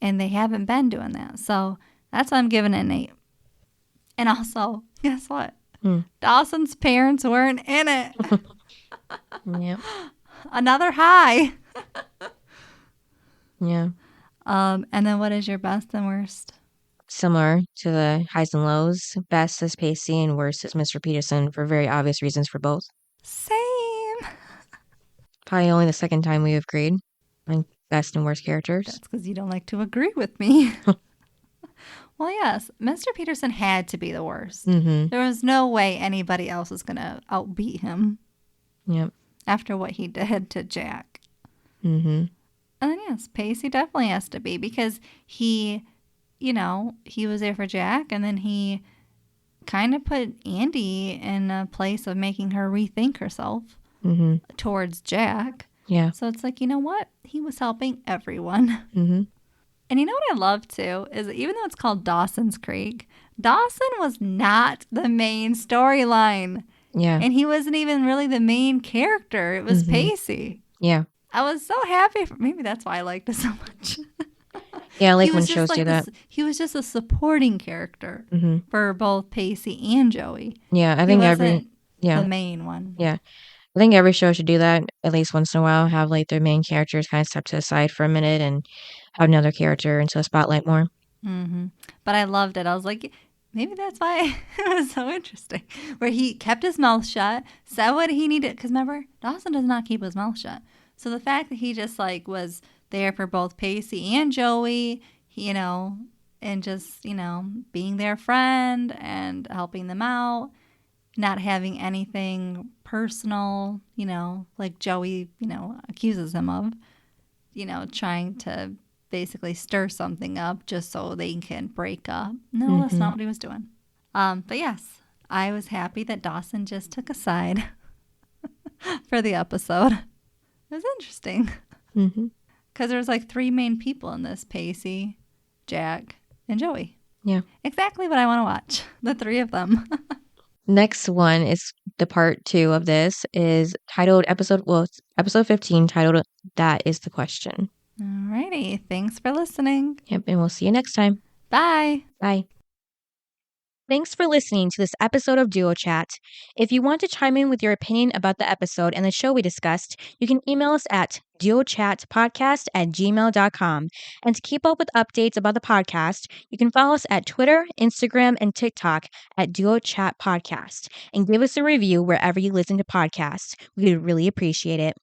And they haven't been doing that. So that's why I'm giving it an 8. And also, guess what? Dawson's parents weren't in it. Yep. Another high. Yeah. And then what is your best and worst? Similar to the highs and lows. Best is Pacey and worst is Mr. Peterson for very obvious reasons for both. Same. Probably only the second time we have agreed on best and worst characters. That's because you don't like to agree with me. Well, yes, Mr. Peterson had to be the worst. There was no way anybody else was going to outbeat him. Yep. After what he did to Jack. And then, yes, Pacey definitely has to be because he was there for Jack, and then he kind of put Andy in a place of making her rethink herself towards Jack. Yeah. So it's like, you know what? He was helping everyone. And you know what I love, too, is that even though it's called Dawson's Creek, Dawson was not the main storyline. Yeah. And he wasn't even really the main character. It was Pacey. Yeah. I was so happy. Maybe that's why I liked it so much. Yeah, I like when shows do that. He was just a supporting character for both Pacey and Joey. Yeah, I think the main one. Yeah. I think every show should do that at least once in a while. Have like their main characters kind of step to the side for a minute and have another character into the spotlight more. But I loved it. I was like, maybe that's why it was so interesting. Where he kept his mouth shut, said what he needed. Because remember, Dawson does not keep his mouth shut. So the fact that he just was there for both Pacey and Joey, and just, being their friend and helping them out, not having anything personal, like Joey, accuses him of, trying to basically stir something up just so they can break up. No, that's not what he was doing. But yes, I was happy that Dawson just took a side for the episode. It was interesting. Because there's 3 main people in this: Pacey, Jack, and Joey. Yeah. Exactly what I want to watch. The 3 of them. Next one is the part 2 of this is titled episode 15 titled That Is the Question. Alrighty. Thanks for listening. Yep. And we'll see you next time. Bye. Bye. Thanks for listening to this episode of Duo Chat. If you want to chime in with your opinion about the episode and the show we discussed, you can email us at duochatpodcast@gmail.com. And to keep up with updates about the podcast, you can follow us at Twitter, Instagram, and TikTok at Duo Chat Podcast. And give us a review wherever you listen to podcasts. We would really appreciate it.